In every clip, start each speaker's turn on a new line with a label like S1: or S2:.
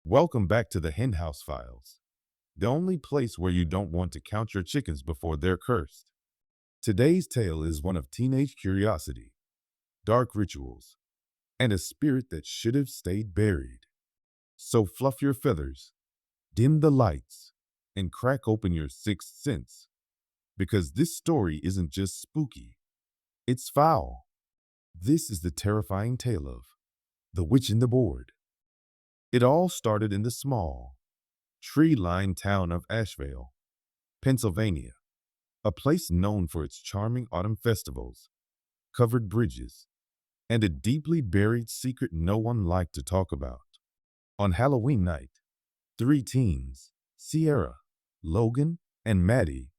S1: Welcome back to the Hen House Files, the only place where you don't want to count your chickens before they're cursed. Today's tale is one of teenage curiosity, dark rituals, and a spirit that should have stayed buried. So fluff your feathers, dim the lights, and crack open your sixth sense, because this story isn't just spooky, it's foul. This is the terrifying tale of The Witch in the Board. It all started in the small, tree-lined town of Asheville, Pennsylvania, a place known for its charming autumn festivals, covered bridges, and a deeply buried secret no one liked to talk about. On Halloween night, three teens, Sierra, Logan, and Maddie,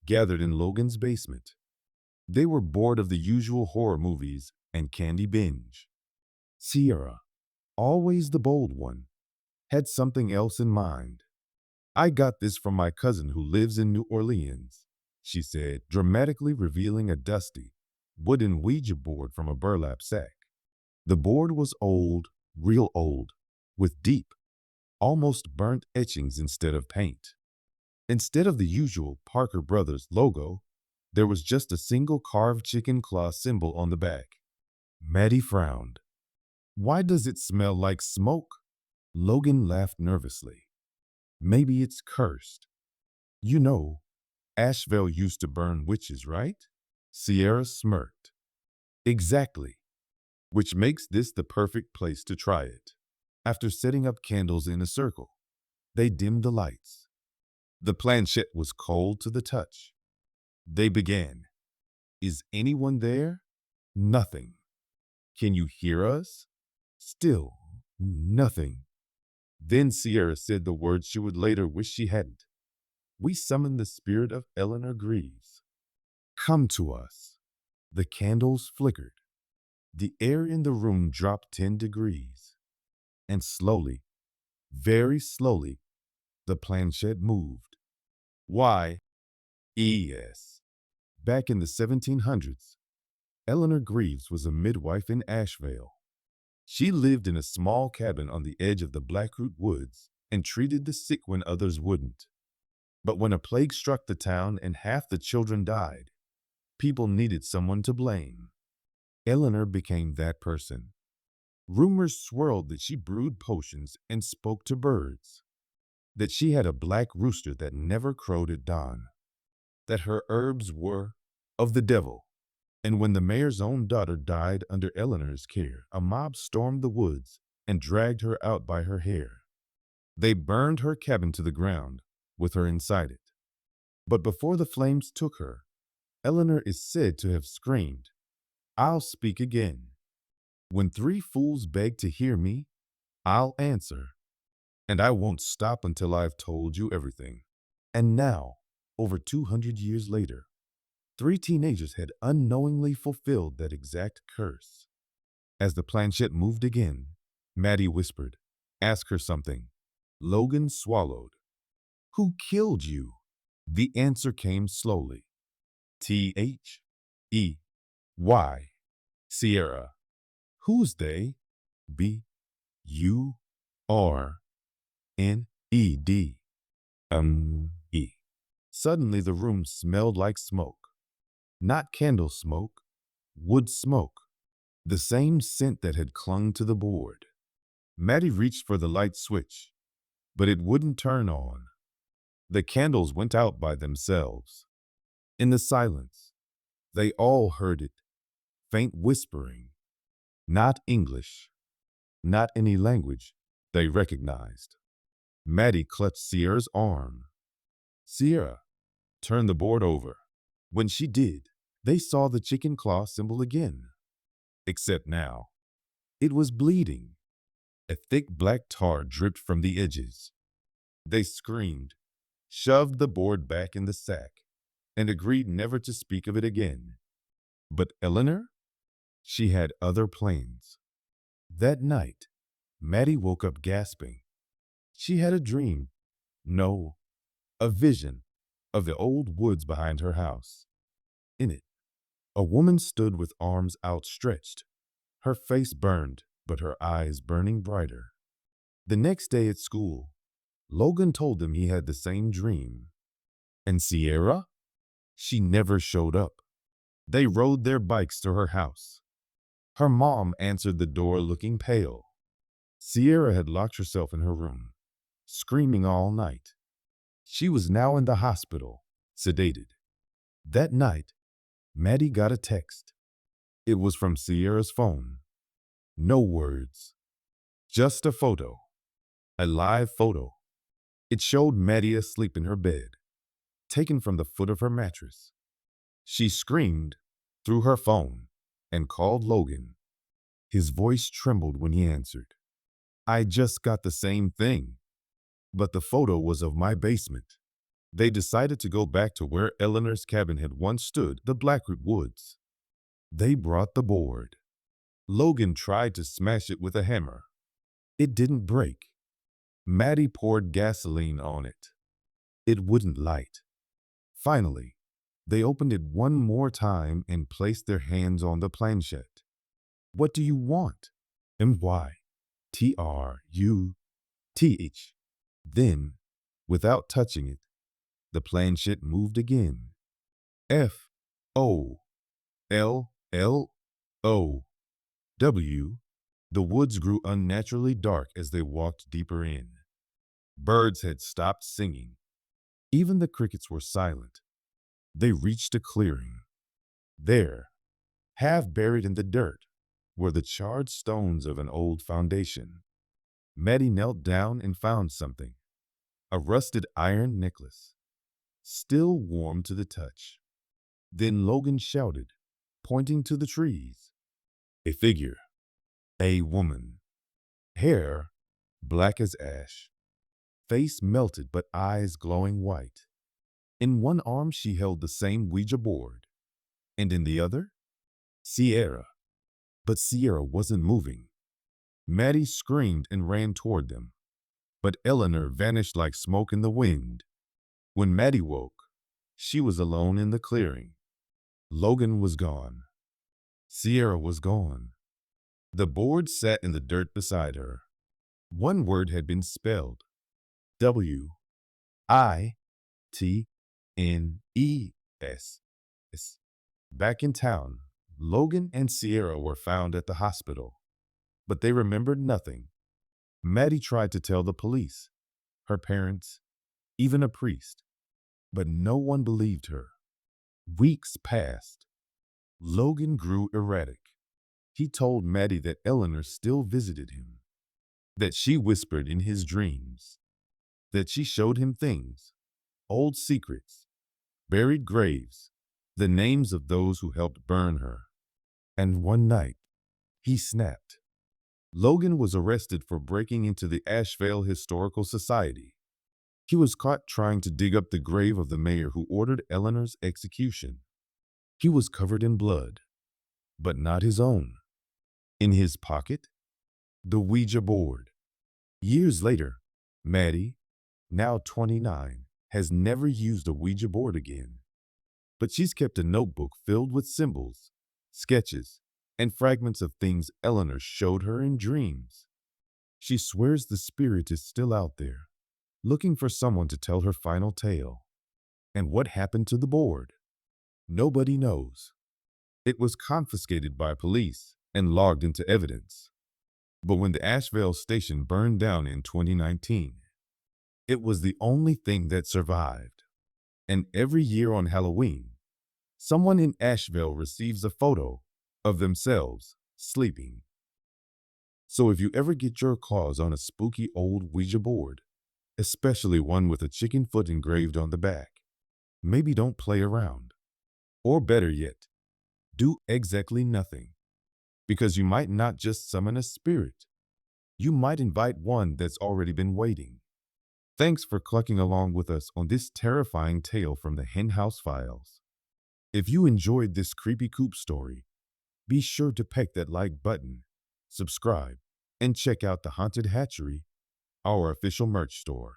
S1: gathered in Logan's basement. They were bored of the usual horror movies and candy binge. Sierra, always the bold one, had something else in mind. "I got this from my cousin who lives in New Orleans," she said, dramatically revealing a dusty, wooden Ouija board from a burlap sack. The board was old, real old, with deep, almost burnt etchings instead of paint. Instead of the usual Parker Brothers logo, there was just a single carved chicken claw symbol on the back. Maddie frowned. "Why does it smell like smoke?" Logan laughed nervously. "Maybe it's cursed. You know, Asheville used to burn witches, right?" Sierra smirked. "Exactly. Which makes this the perfect place to try it." After setting up candles in a circle, they dimmed the lights. The planchette was cold to the touch. They began. "Is anyone there?" "Nothing." "Can you hear us?" Still, nothing. Then Sierra said the words she would later wish she hadn't. "We summon the spirit of Eleanor Greaves. Come to us." The candles flickered. The air in the room dropped 10 degrees. And slowly, very slowly, the planchette moved. Why? Yes. Back in the 1700s, Eleanor Greaves was a midwife in Asheville. She lived in a small cabin on the edge of the Blackroot Woods and treated the sick when others wouldn't. But when a plague struck the town and half the children died, people needed someone to blame. Eleanor became that person. Rumors swirled that she brewed potions and spoke to birds, that she had a black rooster that never crowed at dawn, that her herbs were of the devil. And when the mayor's own daughter died under Eleanor's care, a mob stormed the woods and dragged her out by her hair. They burned her cabin to the ground with her inside it. But before the flames took her, Eleanor is said to have screamed, "I'll speak again. When three fools beg to hear me, I'll answer. And I won't stop until I've told you everything." And now, over 200 years later, three teenagers had unknowingly fulfilled that exact curse. As the planchette moved again, Maddie whispered, "Ask her something." Logan swallowed. "Who killed you?" The answer came slowly. T-H-E-Y. Sierra. "Who's they?" B-U-R-N-E-D. E. Suddenly the room smelled like smoke. Not candle smoke, wood smoke. The same scent that had clung to the board. Maddie reached for the light switch, but it wouldn't turn on. The candles went out by themselves. In the silence, they all heard it, faint whispering. Not English, not any language they recognized. Maddie clutched Sierra's arm. "Sierra, turn the board over." When she did, they saw the chicken claw symbol again. Except now, it was bleeding. A thick black tar dripped from the edges. They screamed, shoved the board back in the sack, and agreed never to speak of it again. But Eleanor? She had other plans. That night, Maddie woke up gasping. She had a dream. No, a vision of the old woods behind her house. In it, a woman stood with arms outstretched, her face burned, but her eyes burning brighter. The next day at school, Logan told them he had the same dream. And Sierra? She never showed up. They rode their bikes to her house. Her mom answered the door looking pale. Sierra had locked herself in her room, screaming all night. She was now in the hospital, sedated. That night, Maddie got a text. It was from Sierra's phone. No words, just a photo, a live photo. It showed Maddie asleep in her bed, taken from the foot of her mattress. She screamed through her phone and called Logan. His voice trembled when he answered. I just got the same thing, but the photo was of my basement. They decided to go back to where Eleanor's cabin had once stood, the Blackroot Woods. They brought the board. Logan tried to smash it with a hammer. It didn't break. Maddie poured gasoline on it. It wouldn't light. Finally, they opened it one more time and placed their hands on the planchette. What do you want? M-Y-T-R-U-T-H. Then, without touching it, the planchette moved again. F-O-L-L-O-W. The woods grew unnaturally dark as they walked deeper in. Birds had stopped singing. Even the crickets were silent. They reached a clearing. There, half buried in the dirt, were the charred stones of an old foundation. Maddie knelt down and found something. A rusted iron necklace, still warm to the touch. Then Logan shouted, pointing to the trees. A figure. A woman. Hair black as ash. Face melted but eyes glowing white. In one arm she held the same Ouija board, and in the other, Sierra. But Sierra wasn't moving. Maddie screamed and ran toward them, but Eleanor vanished like smoke in the wind. When Maddie woke, she was alone in the clearing. Logan was gone. Sierra was gone. The board sat in the dirt beside her. One word had been spelled. W-I-T-N-E-S. Back in town, Logan and Sierra were found at the hospital, but they remembered nothing. Maddie tried to tell the police, her parents, even a priest, but no one believed her. Weeks passed. Logan grew erratic. He told Maddie that Eleanor still visited him, that she whispered in his dreams, that she showed him things, old secrets, buried graves, the names of those who helped burn her. And one night, he snapped. Logan was arrested for breaking into the Asheville Historical Society. He was caught trying to dig up the grave of the mayor who ordered Eleanor's execution. He was covered in blood, but not his own. In his pocket, the Ouija board. Years later, Maddie, now 29, has never used a Ouija board again. But she's kept a notebook filled with symbols, sketches, and fragments of things Eleanor showed her in dreams. She swears the spirit is still out there, looking for someone to tell her final tale. And what happened to the board? Nobody knows. It was confiscated by police and logged into evidence. But when the Asheville station burned down in 2019, it was the only thing that survived. And every year on Halloween, someone in Asheville receives a photo of themselves sleeping. So if you ever get your claws on a spooky old Ouija board, especially one with a chicken foot engraved on the back, maybe don't play around. Or better yet, do exactly nothing. Because you might not just summon a spirit. You might invite one that's already been waiting. Thanks for clucking along with us on this terrifying tale from the Hen House Files. If you enjoyed this creepy coop story, be sure to peck that like button, subscribe, and check out the Haunted Hatchery, our official merch store.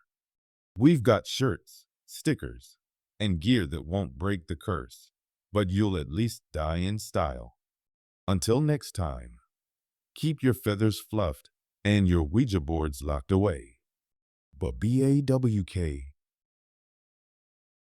S1: We've got shirts, stickers, and gear that won't break the curse, but you'll at least die in style. Until next time, keep your feathers fluffed and your Ouija boards locked away. But BAWK,